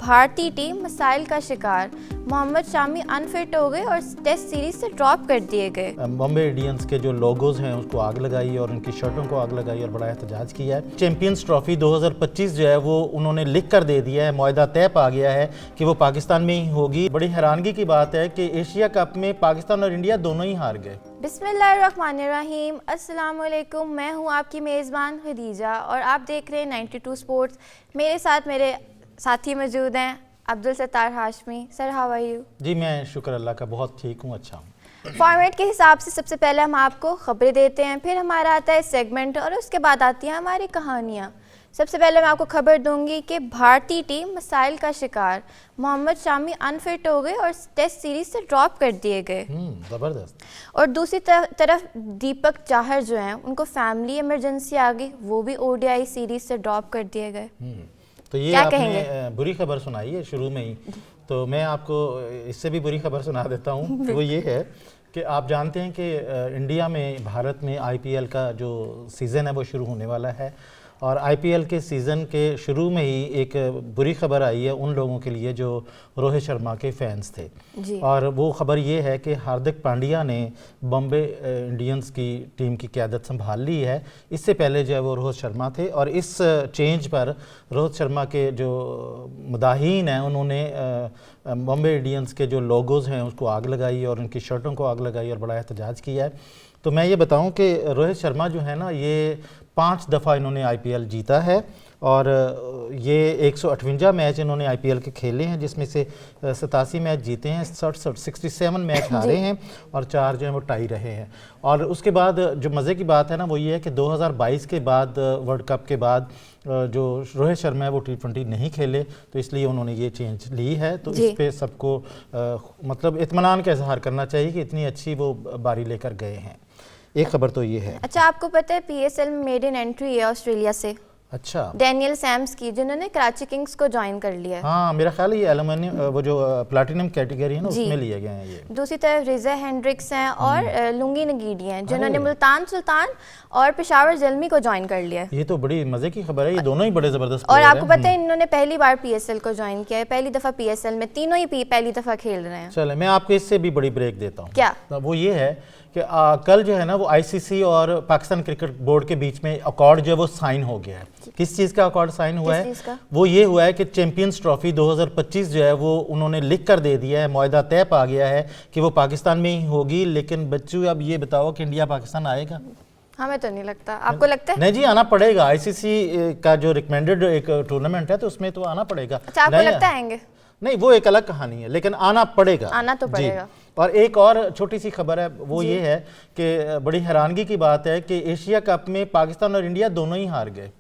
भारतीय टीम मसाइल का शिकार। मोहम्मद शामी अनफिट हो गए और टेस्ट सीरीज से ड्रॉप कर दिए गए। बॉम्बे इंडियंस के जो लोगोज हैं उसको आग लगाई और उनकी शर्टों को आग लगाई और बड़ा एहतजाज किया है। चैंपियंस ट्रॉफी 2025 जो है वो उन्होंने लिख कर दे दिया है, मुआहदा तय पा गया है कि वो पाकिस्तान में ही होगी। बड़ी हैरानगी की बात है कि एशिया कप में पाकिस्तान और इंडिया दोनों ही हार गए। बिस्मिल्लाहिर्रहमानिर्रहीम, अस्सलाम वालेकुम। मैं हूँ आपकी मेज़बान खदीजा और आप देख रहे हैं 92 स्पोर्ट्स। मेरे साथ मेरे साथी मौजूद हैं Abdul Sattar Hashmi. Sir, how are you? जी मैं शुक्र अल्लाह का बहुत ठीक हूँ, अच्छा हूँ। फॉर्मेट के हिसाब से सबसे पहले हम आपको खबरें देते हैं, फिर हमारा आता है सेगमेंट और उसके बाद आती हैं हमारी कहानियाँ। सबसे पहले मैं आपको खबर दूंगी कि भारतीय टीम मसाइल का शिकार। मोहम्मद शामी अनफिट हो गए और टेस्ट सीरीज से ड्रॉप कर दिए गए। ज़बरदस्त। और दूसरी तरफ दीपक चाहर जो हैं उनको फैमिली इमरजेंसी आ गई, वो भी ओडीआई सीरीज से ड्रॉप कर दिए गए। तो ये आपने बुरी खबर सुनाई है शुरू में ही, तो मैं आपको इससे भी बुरी खबर सुना देता हूँ। वो ये है कि आप जानते हैं कि इंडिया में, भारत में आईपीएल का जो सीज़न है वो शुरू होने वाला है और आईपीएल के सीज़न के शुरू में ही एक बुरी खबर आई है उन लोगों के लिए जो रोहित शर्मा के फैंस थे जी। और वो खबर ये है कि हार्दिक पांड्या ने बॉम्बे इंडियंस की टीम की क़यादत संभाल ली है। इससे पहले जो है वो रोहित शर्मा थे और इस चेंज पर रोहित शर्मा के जो मुदाहीन हैं उन्होंने बॉम्बे इंडियंस के जो लोगोज़ हैं उसको आग लगाई और उनकी शर्टों को आग लगाई और बड़ा एहतजाज किया है। तो मैं ये बताऊं कि रोहित शर्मा जो है ना, ये 5 दफ़ा इन्होंने आईपीएल जीता है और ये 158 मैच इन्होंने आईपीएल के खेले हैं, जिसमें से 87 मैच जीते हैं, 67 मैच हारे हैं और 4 जो हैं वो टाई रहे हैं। और उसके बाद जो मज़े की बात है ना वो ये है कि 2022 के बाद, वर्ल्ड कप के बाद जो रोहित शर्मा है वो T20 नहीं खेले, तो इसलिए उन्होंने ये चेंज ली है। तो इस पे सबको मतलब इत्मीनान का इजहार करना चाहिए कि इतनी अच्छी वो बारी लेकर गए हैं। एक खबर तो ये है। अच्छा, आपको पता है पीएसएल में मेड इन एंट्री है ऑस्ट्रेलिया से। अच्छा। डैनियल सैम्स की, जिन्होंने कराची किंग्स को ज्वाइन कर लिया है। हाँ, मेरा ख्याल है ये एल्यूमिनियम, वो जो प्लैटिनम कैटेगरी है ना उसमें लिए गए हैं ये। दूसरी तरफ रिजा हेंड्रिक्स हैं और लुंगी नगीडी हैं, जिन्होंने मुल्तान सुल्तान और पेशावर जल्मी को ज्वाइन कर लिया है। ये तो बड़ी मजे की खबर है, ये दोनों ही बड़े जबरदस्त। और आपको पता है इन्होंने पहली बार पीएसएल को ज्वाइन किया है, पहली दफा पीएसएल में, तीनों ही पहली दफा खेल रहे हैं। चले मैं आपको इससे भी बड़ी ब्रेक देता हूँ। क्या? वो ये है कि कल जो है ना वो आईसीसी और पाकिस्तान क्रिकेट बोर्ड के बीच में अकॉर्ड जो है वो साइन हो गया है। किस चीज़ का अकॉर्ड साइन हुआ है? वो ये हुआ है कि चैंपियंस ट्रॉफी 2025 जो है वो उन्होंने लिख कर दे दिया है, मुआहदा तय पा गया है कि वो पाकिस्तान में ही होगी। लेकिन बच्चों अब ये बताओ कि इंडिया पाकिस्तान आएगा? हमें तो नहीं लगता, आपको लगता है? नहीं जी, आना पड़ेगा। आईसीसी का जो रिकमेंडेड एक टूर्नामेंट है तो उसमें तो आना पड़ेगा। अच्छा, आपको लगता है आएंगे? नहीं, वो एक अलग कहानी है, लेकिन आना पड़ेगा। आना तो पड़ेगा। और एक और छोटी सी खबर है, वो ये है कि बड़ी हैरानगी की बात है कि एशिया कप में पाकिस्तान और इंडिया दोनों ही हार गए।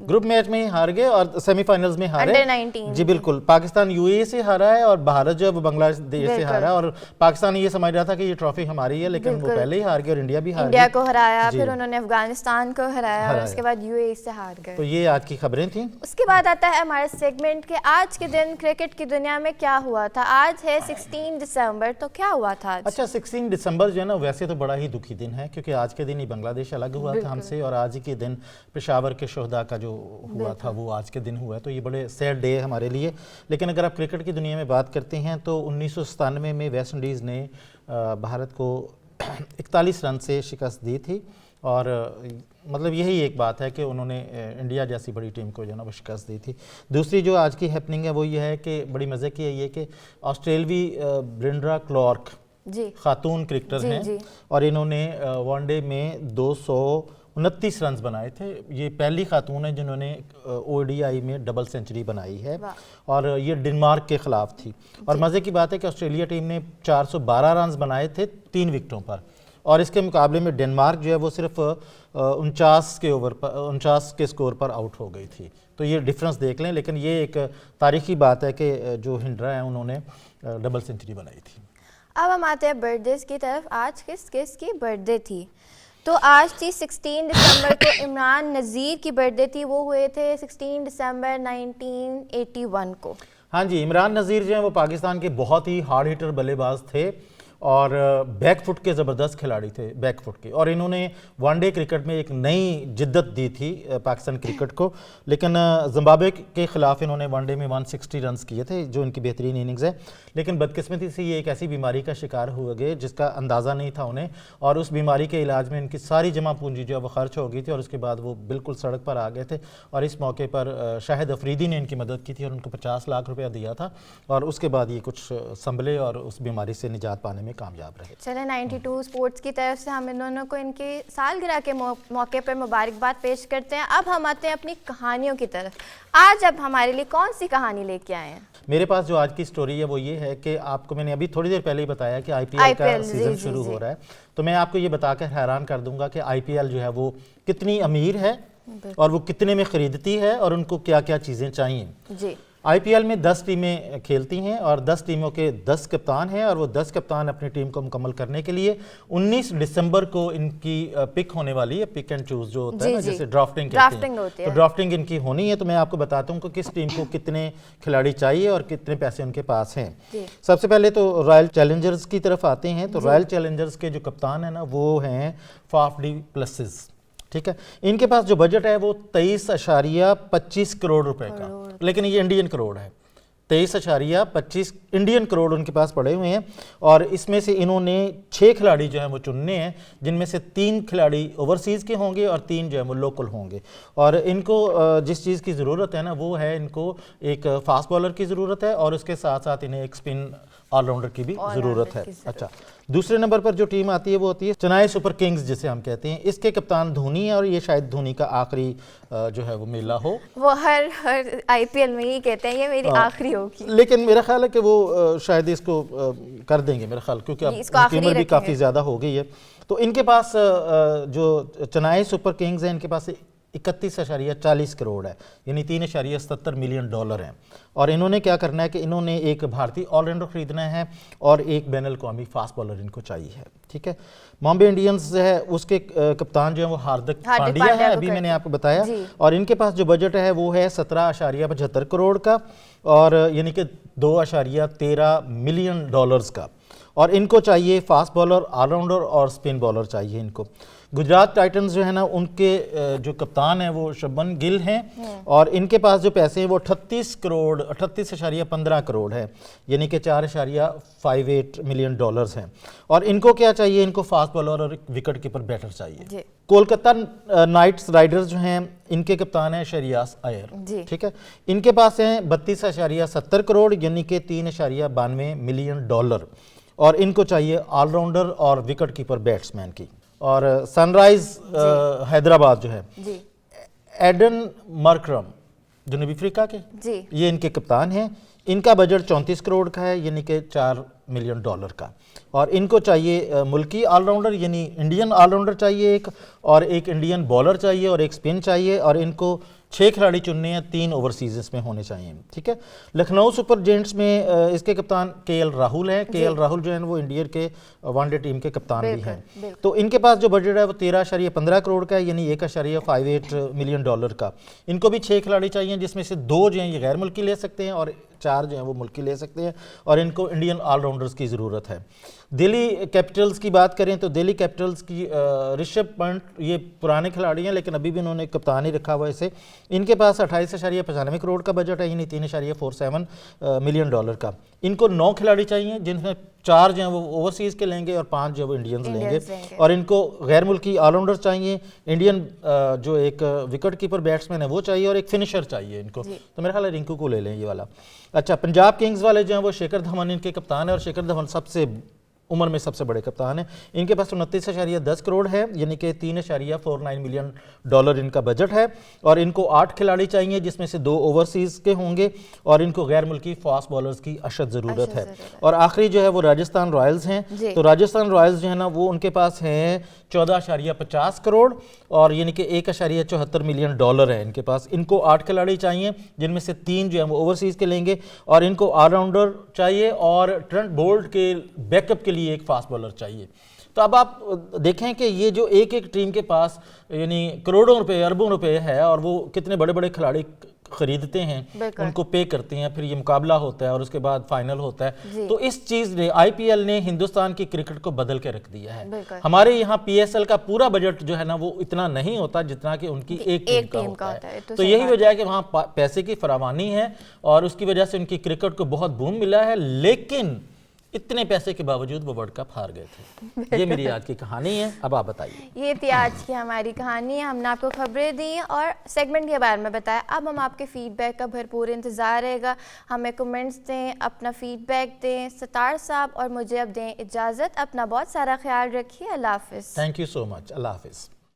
ग्रुप मैच में ही हार गए और सेमीफाइनल्स में हारे। अंडर 19 जी बिल्कुल। पाकिस्तान यूएई से हारा है और भारत जो है वो बांग्लादेश से हारा है। और पाकिस्तान ये समझ रहा था कि ये ट्रॉफी हमारी है, लेकिन वो पहले ही हार गए और इंडिया भी हार गई। इंडिया को हराया, फिर उन्होंने अफगानिस्तान को हराया और उसके बाद यूएई से हार गए। तो ये आज की खबरें थी। उसके बाद आता है हमारे सेगमेंट के आज के दिन क्रिकेट की दुनिया में क्या हुआ था। आज है 16 दिसंबर, तो क्या हुआ था आज? अच्छा, 16 दिसंबर जो है ना वैसे तो बड़ा ही दुखी दिन है, क्योंकि आज के दिन ही बांग्लादेश अलग हुआ था हमसे और आज ही के दिन पेशावर के शोहदा का जो हुआ था वो आज के दिन हुआ है। तो ये बड़े सैड डे है हमारे लिए। लेकिन अगर आप क्रिकेट की दुनिया में बात करते हैं तो 1997 में वेस्ट इंडीज़ ने भारत को 41 रन से शिकस्त दी थी और मतलब यही एक बात है कि उन्होंने इंडिया जैसी बड़ी टीम को जो है ना वो शिकस्त दी थी। दूसरी जो आज की हैपनिंग है वो ये है कि बड़ी मज़े की है ये कि ऑस्ट्रेलवी ब्रिंडा क्लार्क खातून क्रिकेटर हैं और इन्होंने वनडे में 229 रन बनाए थे। ये पहली खातून है जिन्होंने ओडीआई में डबल सेंचुरी बनाई है और ये डेनमार्क के खिलाफ थी। और मज़े की बात है कि ऑस्ट्रेलिया टीम ने 412 रन बनाए थे 3 विकेटों पर और इसके मुकाबले में डेनमार्क जो है वो सिर्फ 49 के स्कोर पर आउट हो गई थी। तो ये डिफरेंस देख लें। लेकिन ये एक तारीखी बात है कि जो हिंड्रा है उन्होंने डबल सेंचुरी बनाई थी। अब हम आते हैं बर्थडेज की तरफ। आज किस की बर्थडे थी? तो आज थी 16 दिसंबर को इमरान नज़ीर की बर्थडे थी। वो हुए थे 16 दिसंबर 1981 को। हाँ जी, इमरान नज़ीर जो है वो पाकिस्तान के बहुत ही हार्ड हिटर बल्लेबाज थे और बैक फुट के ज़बरदस्त खिलाड़ी थे, बैक फुट के, और इन्होंने वनडे क्रिकेट में एक नई जिद्दत दी थी पाकिस्तान क्रिकेट को। लेकिन जिम्बाब्वे के ख़िलाफ़ इन्होंने वनडे में 160 रन किए थे, जो इनकी बेहतरीन इनिंग्स है। लेकिन बदकिस्मती से ये एक ऐसी बीमारी का शिकार हुए गए जिसका अंदाज़ा नहीं था उन्हें, और उस बीमारी के इलाज में इनकी सारी जमा पूंजी जो है वो खर्च हो गई थी, और उसके बाद वो बिल्कुल सड़क पर आ गए थे। और इस मौके पर शाहिद अफरीदी ने इनकी मदद की थी और उनको 50 लाख रुपया दिया था, और उसके बाद ये कुछ संभले और उस बीमारी से निजात पाने में कामयाब रहे। चले 92 स्पोर्ट्स की तरफ से हम इन दोनों को इनके सालगिरह के मौके पर मुबारकबाद पेश करते हैं। अब हम आते हैं अपनी कहानियों की तरफ। आज अब हमारे लिए कौन सी कहानी लेके आए हैं? मेरे पास जो आज की स्टोरी है वो ये है कि आपको मैंने अभी थोड़ी देर पहले ही बताया कि आईपीएल का सीज़न शुरू हो रहा है, तो मैं आपको ये बताकर हैरान कर दूंगा कि आईपीएल जो है वो कितनी अमीर है और वो कितने में ख़रीदती है और उनको क्या क्या चीज़ें चाहिए जी। आईपीएल में 10 टीमें खेलती हैं और 10 टीमों के 10 कप्तान हैं, और वो 10 कप्तान अपनी टीम को मुकम्मल करने के लिए 19 दिसंबर को इनकी पिक होने वाली है। पिक एंड चूज जो होता है ना, जैसे ड्राफ्टिंग कहते हैं, तो ड्राफ्टिंग इनकी होनी है। तो मैं आपको बताता हूँ कि किस टीम को कितने खिलाड़ी चाहिए और कितने पैसे उनके पास हैं। सबसे पहले तो रॉयल चैलेंजर्स की तरफ आते हैं। तो रॉयल चैलेंजर्स के जो कप्तान है ना वो हैं फाफ डी प्लसिस, ठीक है। इनके पास जो बजट है वो 23.25 करोड़ रुपए का, लेकिन ये इंडियन करोड़ है। 23.25 इंडियन करोड़ उनके पास पड़े हुए हैं, और इसमें से इन्होंने 6 खिलाड़ी जो हैं वो चुनने हैं, जिनमें से 3 खिलाड़ी ओवरसीज़ के होंगे और 3 जो है वो लोकल होंगे। और इनको जिस चीज़ की ज़रूरत है ना वो है, इनको एक फास्ट बॉलर की ज़रूरत है और उसके साथ साथ इन्हें एक स्पिन ऑलराउंडर की भी ज़रूरत है। अच्छा, दूसरे नंबर पर जो टीम आती है वो होती है चेन्नई सुपर किंग्स जिसे हम कहते हैं। इसके कप्तान धोनी है और ये शायद धोनी का आखिरी जो है वो मेला हो। वो हर आईपीएल में ही कहते हैं ये मेरी आखिरी होगी, लेकिन मेरा ख्याल है कि वो शायद इसको कर देंगे मेरा ख्याल, क्योंकि अब कीमत भी काफ़ी ज़्यादा हो गई है। तो इनके पास जो चेन्नई सुपर किंग्स है इनके पास 31.40 करोड़ है, यानी 3.70 मिलियन डॉलर हैं। और इन्होंने क्या करना है कि इन्होंने एक भारतीय ऑलराउंडर खरीदना है और एक बैनुल अक़वामी फास्ट बॉलर इनको चाहिए है, ठीक है। मुंबई इंडियंस है उसके कप्तान जो है वो हार्दिक पांड्या है, अभी मैंने आपको बताया, और इनके पास जो बजट है वो है 17.75 करोड़ का, और यानी कि 2.13 मिलियन डॉलर्स का। और इनको चाहिए फास्ट बॉलर, ऑलराउंडर और स्पिन बॉलर चाहिए इनको। गुजरात टाइटंस जो है ना उनके जो कप्तान हैं वो शुभमन गिल हैं, और इनके पास जो पैसे हैं वो 38.15 करोड़ है, यानी कि 4.58 मिलियन डॉलर्स हैं। और इनको क्या चाहिए, इनको फास्ट बॉलर और एक विकेट कीपर बैटर चाहिए। कोलकाता नाइट्स राइडर्स जो हैं इनके कप्तान हैं शहरियार अय्यर, ठीक है। इनके पास हैं 32.70 करोड़ यानी कि 3.92 मिलियन डॉलर, और इनको चाहिए ऑलराउंडर और विकेट कीपर बैट्समैन की। और सनराइज हैदराबाद जो है एडन मरक्रम जनूबी अफ्रीका के, ये इनके कप्तान हैं। इनका बजट 34 करोड़ का है, यानी कि 4 मिलियन डॉलर का। और इनको चाहिए मुल्की ऑलराउंडर, यानी इंडियन ऑलराउंडर चाहिए एक, और एक इंडियन बॉलर चाहिए और एक स्पिन चाहिए। और इनको 6 खिलाड़ी चुनने हैं, 3 ओवरसीज इसमें होने चाहिए, ठीक है। लखनऊ सुपर जेंट्स में इसके कप्तान केएल राहुल हैं। केएल राहुल जो है वो इंडिया के वनडे टीम के कप्तान भी हैं। तो इनके पास जो बजट है वो 13.15 करोड़ का है, यानी 1.58 मिलियन डॉलर का। इनको भी 6 खिलाड़ी चाहिए, जिसमें से 2 जो हैं ये गैर मुल्की ले सकते हैं और 4 जो हैं वो मुल्की ले सकते हैं, और इनको इंडियन ऑलराउंडर्स की ज़रूरत है। दिल्ली कैपिटल्स की बात करें तो दिल्ली कैपिटल्स की ऋषभ पंत ये पुराने खिलाड़ी हैं, लेकिन अभी भी उन्होंने कप्तान ही रखा हुआ है इसे। इनके पास 28.95 करोड़ का बजट है, यानी 3.47 मिलियन डॉलर का। इनको 9 खिलाड़ी चाहिए, जिनमें 4 जो हैं वो ओवरसीज़ के लेंगे और 5 जो वो इंडियंस लेंगे। और इनको गैर मुल्की ऑलराउंडर चाहिए, इंडियन जो एक विकेट कीपर बैट्समैन है वो चाहिए, और एक फिनिशर चाहिए इनको। तो मेरा ख्याल है रिंकू को ले लें ये वाला। अच्छा, पंजाब किंग्स वाले जो हैं वो शेखर धवन इनके कप्तान है, और शेखर धवन सबसे उम्र में सबसे बड़े कप्तान है। इनके पास 29.10 करोड़ है, यानी कि 3.49 मिलियन डॉलर इनका बजट है। और इनको 8 खिलाड़ी चाहिए, जिसमें से 2 ओवरसीज़ के होंगे, और इनको गैर मुल्की फास्ट बॉलर्स की अशद ज़रूरत है। और आखिरी जो है वो राजस्थान रॉयल्स हैं। तो राजस्थान रॉयल्स जो है ना वो उनके पास हैं 14.50 करोड़, और यानी कि 1.74 मिलियन डॉलर है इनके पास। इनको 8 खिलाड़ी चाहिए, जिनमें से 3 जो है वो ओवरसीज़ के लेंगे, और इनको ऑलराउंडर चाहिए, और ट्रेंट बोल्ट के बैकअप के लिए एक फास्ट बॉलर चाहिए। तो अब आप देखें कि ये जो एक एक टीम के पास यानी करोड़ों रुपए, अरबों रुपए है, और वो कितने बड़े बड़े खिलाड़ी खरीदते हैं, बिल्कुल। उनको पे करते हैं, फिर ये मुकाबला होता है और उसके बाद फाइनल होता है। जी। तो इस चीज़ ने, IPL ने हिंदुस्तान की क्रिकेट को बदल के रख दिया है। बिल्कुल। हमारे यहाँ PSL का पूरा बजट जो है ना वो इतना नहीं होता जितना कि उनकी एक टीम का होता है। तो सही यही बात वजह है कि वहाँ पैसे की फरावानी है और उसकी वजह से उनकी क्रिकेट को बहुत बूम मिला है, लेकिन इतने पैसे के बावजूद वो वर्ल्ड कप हार गए थे। ये मेरी आज की कहानी है। अब आप बताइए। ये थी आज की हमारी कहानी। हमने आपको खबरें दी और सेगमेंट के बारे में बताया। अब हम आपके फीडबैक का भरपूर इंतज़ार रहेगा। हमें कमेंट्स दें, अपना फीडबैक दें। सत्तार साहब और मुझे अब दें इजाज़त। अपना बहुत सारा ख्याल रखिए। अल्लाह हाफ़िज़। Thank you so much. Allah हाफिज़।